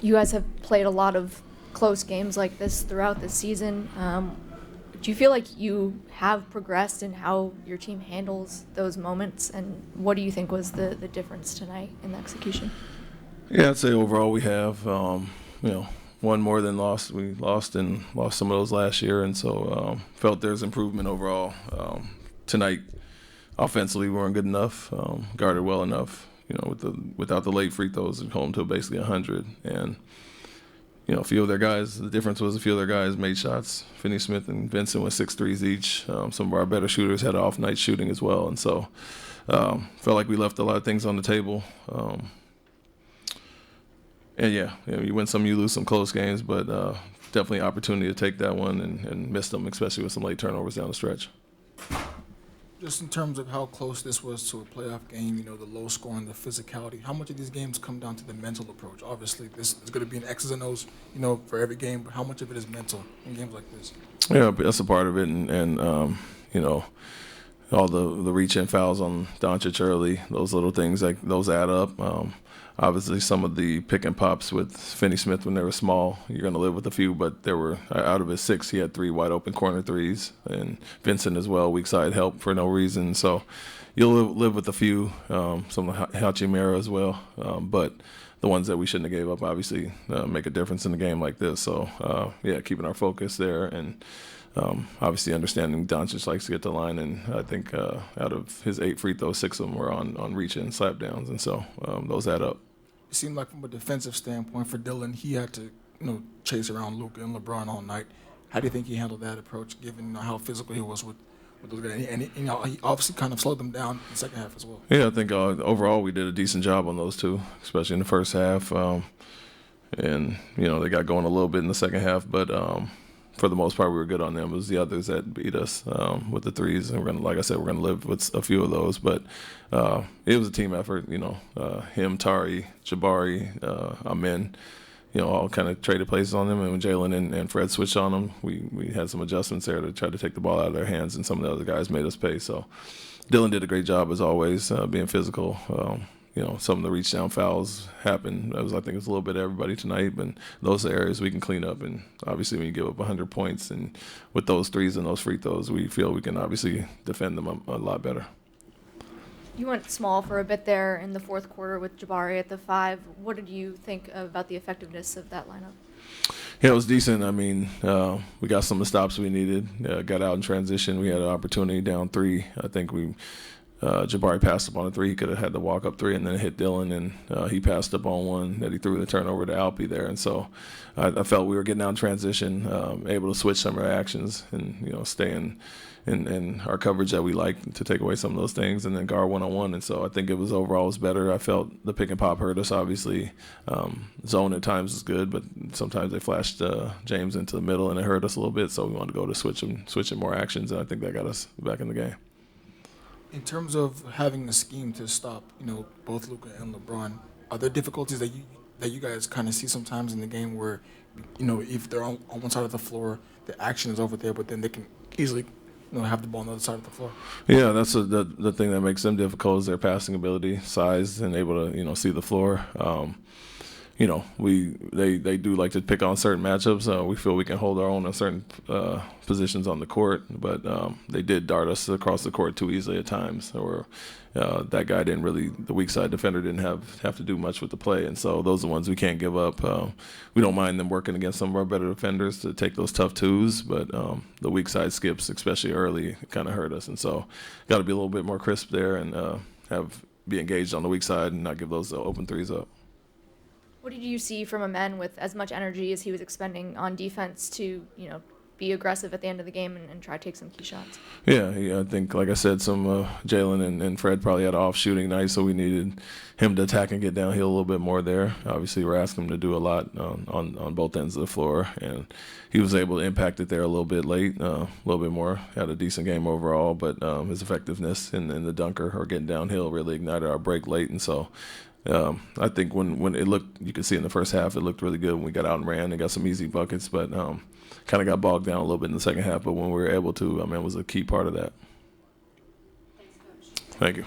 You guys have played a lot of close games like this throughout the season. Do you feel like you have progressed in how your team handles those moments? And what do you think was the difference tonight in the execution? Yeah, I'd say overall we have, won more than lost. We lost some of those last year, and so felt there's improvement overall. Tonight, offensively, we weren't good enough, guarded well enough. Without the late free throws, home to basically 100, and a few of their guys. The difference was a few of their guys made shots. Finney Smith and Vincent with 6 threes each. Some of our better shooters had off night shooting as well, and so felt like we left a lot of things on the table. And you win some, you lose some close games, but definitely an opportunity to take that one and miss them, especially with some late turnovers down the stretch. Just in terms of how close this was to a playoff game, the low scoring, the physicality, how much of these games come down to the mental approach? Obviously, this is going to be an X's and O's, for every game, but how much of it is mental in games like this? Yeah, that's a part of it, and all the reach-in fouls on Doncic early, those little things, like those add up. Obviously, some of the pick and pops with Finney Smith when they were small, you're going to live with a few, but there were, out of his 6, he had 3 wide open corner threes, and Vincent as well, weak side help for no reason. So you'll live with a few, some of Hachimura as well, but the ones that we shouldn't have gave up obviously make a difference in a game like this. So, keeping our focus there, and obviously understanding Doncic likes to get to the line, and I think out of his 8 free throws, 6 of them were on reach-in slap downs, and so those add up. It seemed like from a defensive standpoint for Dillon, he had to chase around Luka and LeBron all night. How do you think he handled that approach, given how physical he was with those guys? And he obviously kind of slowed them down in the second half as well. Yeah, I think overall we did a decent job on those two, especially in the first half. And they got going a little bit in the second half, but for the most part, we were good on them. It was the others that beat us with the threes, and we're gonna live with a few of those. But it was a team effort. Him, Tari, Jabari, Amin, all kind of traded places on them. And when Jalen and Fred switched on them, we had some adjustments there to try to take the ball out of their hands, and some of the other guys made us pay. So Dillon did a great job as always, being physical. Some of the reach down fouls happened. I think it's a little bit of everybody tonight, but those are areas we can clean up. And obviously, when you give up 100 points and with those threes and those free throws, we feel we can obviously defend them a lot better. You went small for a bit there in the fourth quarter with Jabari at the 5. What did you think about the effectiveness of that lineup? Yeah, it was decent. I mean, we got some of the stops we needed. Got out in transition. We had an opportunity down 3. I think Jabari passed up on a 3. He could have had the walk-up 3 and then hit Dillon, and he passed up on one that he threw the turnover to Alpi there. And so I felt we were getting out in transition, able to switch some of our actions and, stay in our coverage that we like to take away some of those things, and then guard one-on-one. And so I think it was better. I felt the pick and pop hurt us, obviously. Zone at times is good, but sometimes they flashed James into the middle, and it hurt us a little bit. So we wanted to go to switching more actions, and I think that got us back in the game. In terms of having a scheme to stop, both Luka and LeBron, are there difficulties that you guys kind of see sometimes in the game where, if they're on one side of the floor, the action is over there, but then they can easily, have the ball on the other side of the floor? Yeah, that's the thing that makes them difficult is their passing ability, size, and able to see the floor. They do like to pick on certain matchups. We feel we can hold our own in certain positions on the court, but they did dart us across the court too easily at times. Or that guy the weak side defender didn't have to do much with the play, and so those are the ones we can't give up. We don't mind them working against some of our better defenders to take those tough twos, but the weak side skips, especially early, kind of hurt us, and so got to be a little bit more crisp there and be engaged on the weak side and not give those open threes up. What did you see from a man with as much energy as he was expending on defense to, be aggressive at the end of the game and try to take some key shots? Yeah, I think, like I said, some Jalen and Fred probably had an off shooting night, so we needed him to attack and get downhill a little bit more there. Obviously, we're asking him to do a lot on both ends of the floor, and he was able to impact it there a little bit late, a little bit more. Had a decent game overall, but his effectiveness in the dunker or getting downhill really ignited our break late, and so I think when it looked, you could see in the first half, it looked really good when we got out and ran and got some easy buckets, but kind of got bogged down a little bit in the second half. But when we were able to, it was a key part of that. Thanks, Coach. Thank you.